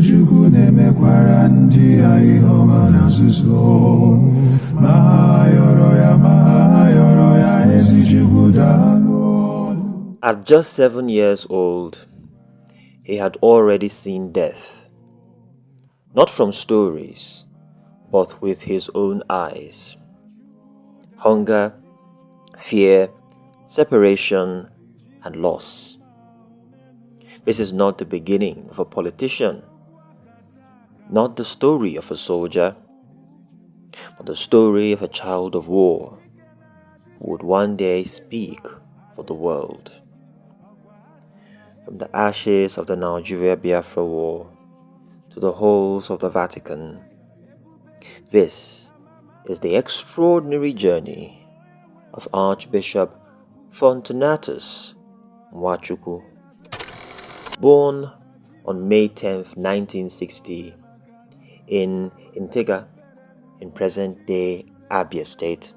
Chukwu na-emekwara ndị ya ihe ọma na nzuzo. Ma ha yọrọ ya ezi Chukwu daalụ. At just 7 years old, he had already seen death, not from stories, but with his own eyes. Hunger, fear, separation, and loss. This is not the beginning of a politician, not the story of a soldier, but the story of a child of war who would one day speak for the world. From the ashes of the Nigeria-Biafra War to the halls of the Vatican, this is the extraordinary journey of Archbishop Fortunatus Nwachukwu. Born on May 10, 1960, in Intega, in present-day Abia State,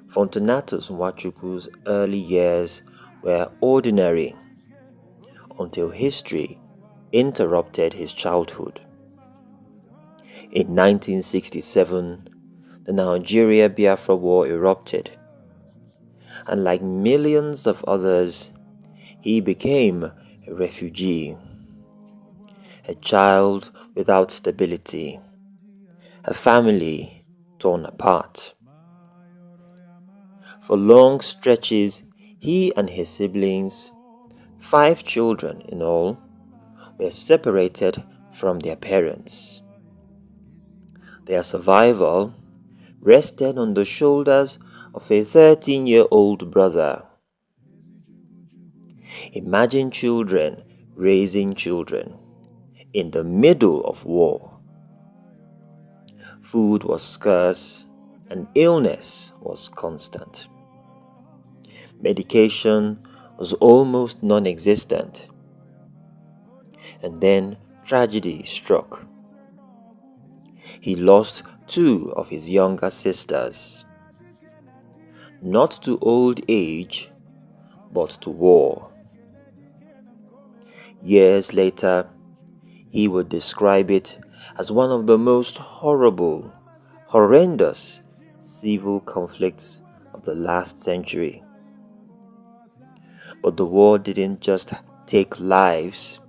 Fortunatus Nwachukwu's early years were ordinary until history interrupted his childhood. In 1967, the Nigeria-Biafra War erupted, and like millions of others, he became a refugee, a child without stability, a family torn apart. For long stretches, he and his siblings, 5 children in all, were separated from their parents. Their survival rested on the shoulders of a 13-year-old brother. Imagine children raising children in the middle of war. Food was scarce and illness was constant. Medication was almost non-existent. And then tragedy struck. He lost 2 of his younger sisters, not to old age, but to war. Years later, he would describe it as one of the most horrendous civil conflicts of the last century. But the war didn't just take lives,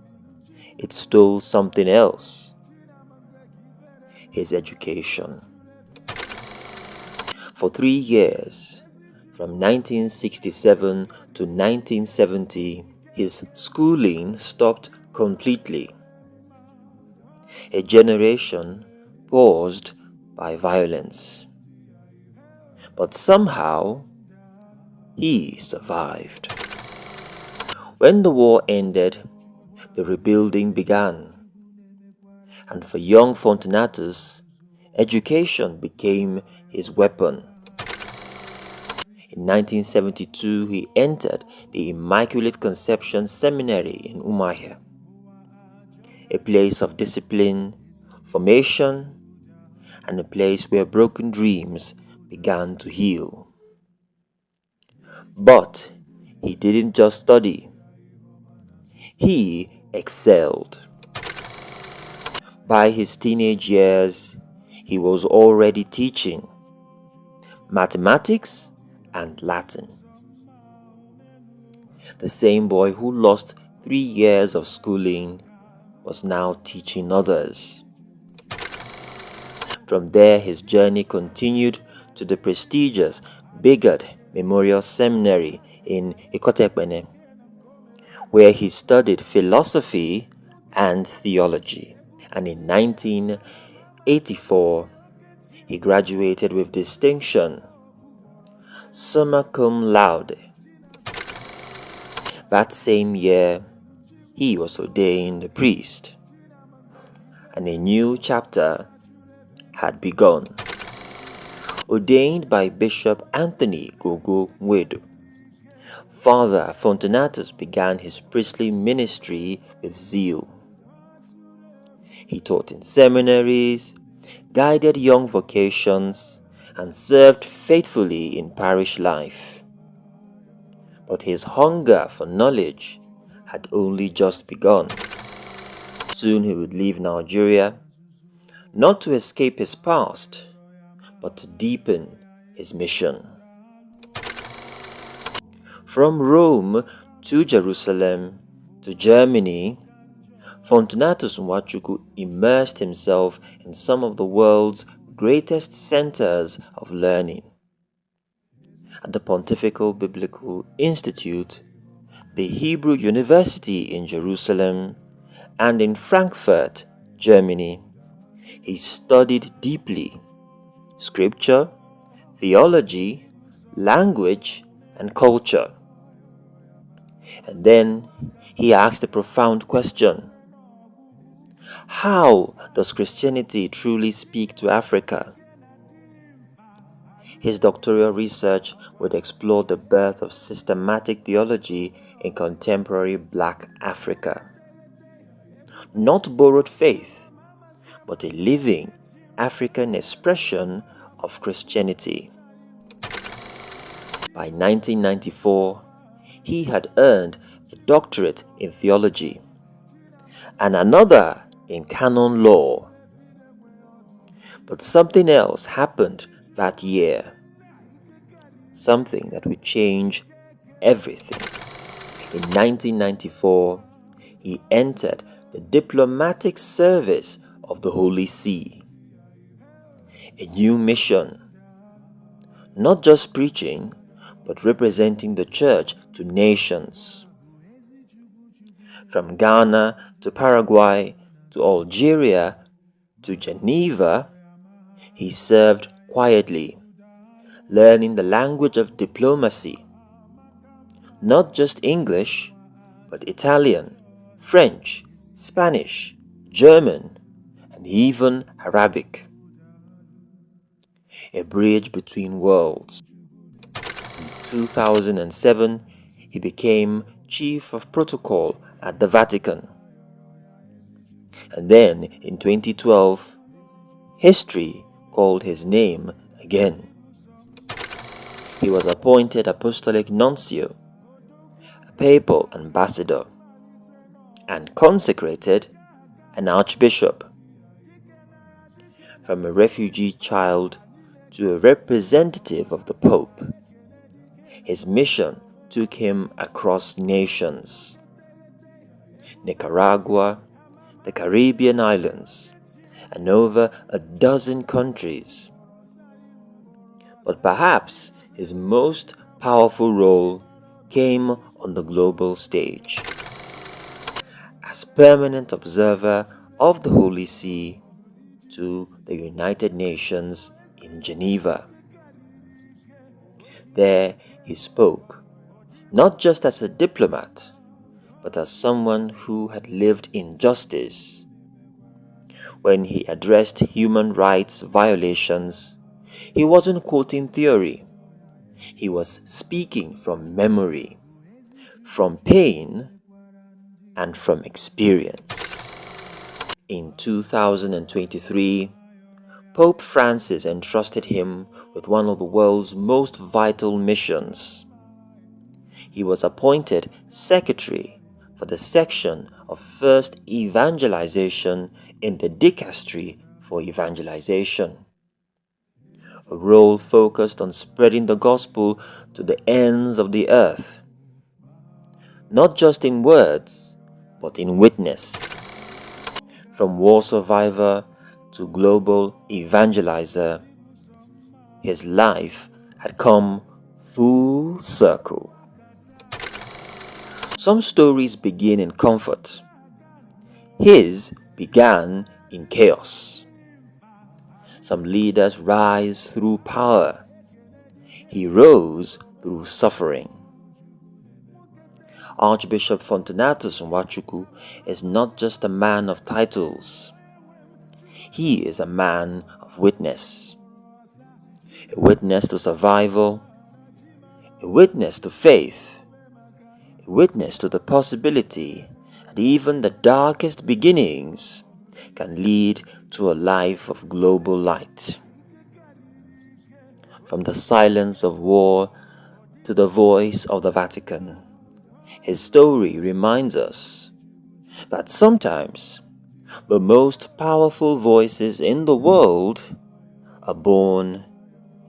it stole something else: his education. For 3 years, from 1967 to 1970, his schooling stopped completely. A generation paused by violence. But somehow, he survived. When the war ended, the rebuilding began. And for young Fortunatus, education became his weapon. In 1972, he entered the Immaculate Conception Seminary in Umuahia, a place of discipline, formation, and a place where broken dreams began to heal. But he didn't just study. He excelled. By his teenage years, he was already teaching mathematics and Latin. The same boy who lost 3 years of schooling was now teaching others. From there, his journey continued to the prestigious Bigod Memorial Seminary in Ikotekpene, where he studied philosophy and theology. And in 1984, he graduated with distinction, summa cum laude. That same year, he was ordained a priest, and a new chapter had begun. Ordained by Bishop Anthony Gogo Mwedu, Father Fortunatus began his priestly ministry with zeal. He taught in seminaries, guided young vocations, and served faithfully in parish life. But his hunger for knowledge had only just begun. Soon he would leave Nigeria, not to escape his past, but to deepen his mission. From Rome to Jerusalem to Germany, Fortunatus Nwachukwu immersed himself in some of the world's greatest centers of learning. At the Pontifical Biblical Institute, the Hebrew University in Jerusalem, and in Frankfurt, Germany, he studied deeply scripture, theology, language, and culture. And then he asked a profound question: how does Christianity truly speak to Africa? His doctoral research would explore the birth of systematic theology in contemporary Black Africa. Not borrowed faith, but a living African expression of Christianity. By 1994, he had earned a doctorate in theology and another in canon law. But something else happened that year, something that would change everything. In 1994, he entered the diplomatic service of the Holy See, a new mission, not just preaching, but representing the church to nations. From Ghana to Paraguay to Algeria to Geneva, he served quietly, learning the language of diplomacy, not just English, but Italian, French, Spanish, German, and even Arabic. A bridge between worlds. In 2007, he became Chief of Protocol at the Vatican. And then, in 2012, history called his name again. He was appointed Apostolic Nuncio, a papal ambassador, and consecrated an Archbishop. From a refugee child to a representative of the Pope, his mission took him across nations: Nicaragua, the Caribbean islands, and over a dozen countries. But perhaps his most powerful role came on the global stage. As permanent observer of the Holy See to the United Nations in Geneva. There he spoke, not just as a diplomat, but as someone who had lived injustice. When he addressed human rights violations, he wasn't quoting theory. He was speaking from memory, from pain, and from experience. In 2023, Pope Francis entrusted him with one of the world's most vital missions. He was appointed secretary for the section of First Evangelization in the Dicastery for Evangelization, a role focused on spreading the gospel to the ends of the earth, not just in words, but in witness. From war survivor to global evangelizer, his life had come full circle. Some stories begin in comfort. His began in chaos. Some leaders rise through power. He rose through suffering. Archbishop Fortunatus Nwachukwu is not just a man of titles. He is a man of witness. A witness to survival, a witness to faith, a witness to the possibility that even the darkest beginnings can lead to a life of global light. From the silence of war to the voice of the Vatican, his story reminds us that sometimes The most powerful voices in the world are born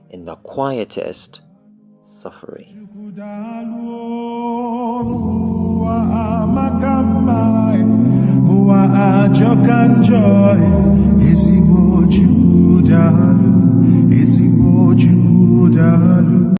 in the quietest suffering. Ezigbo Judah.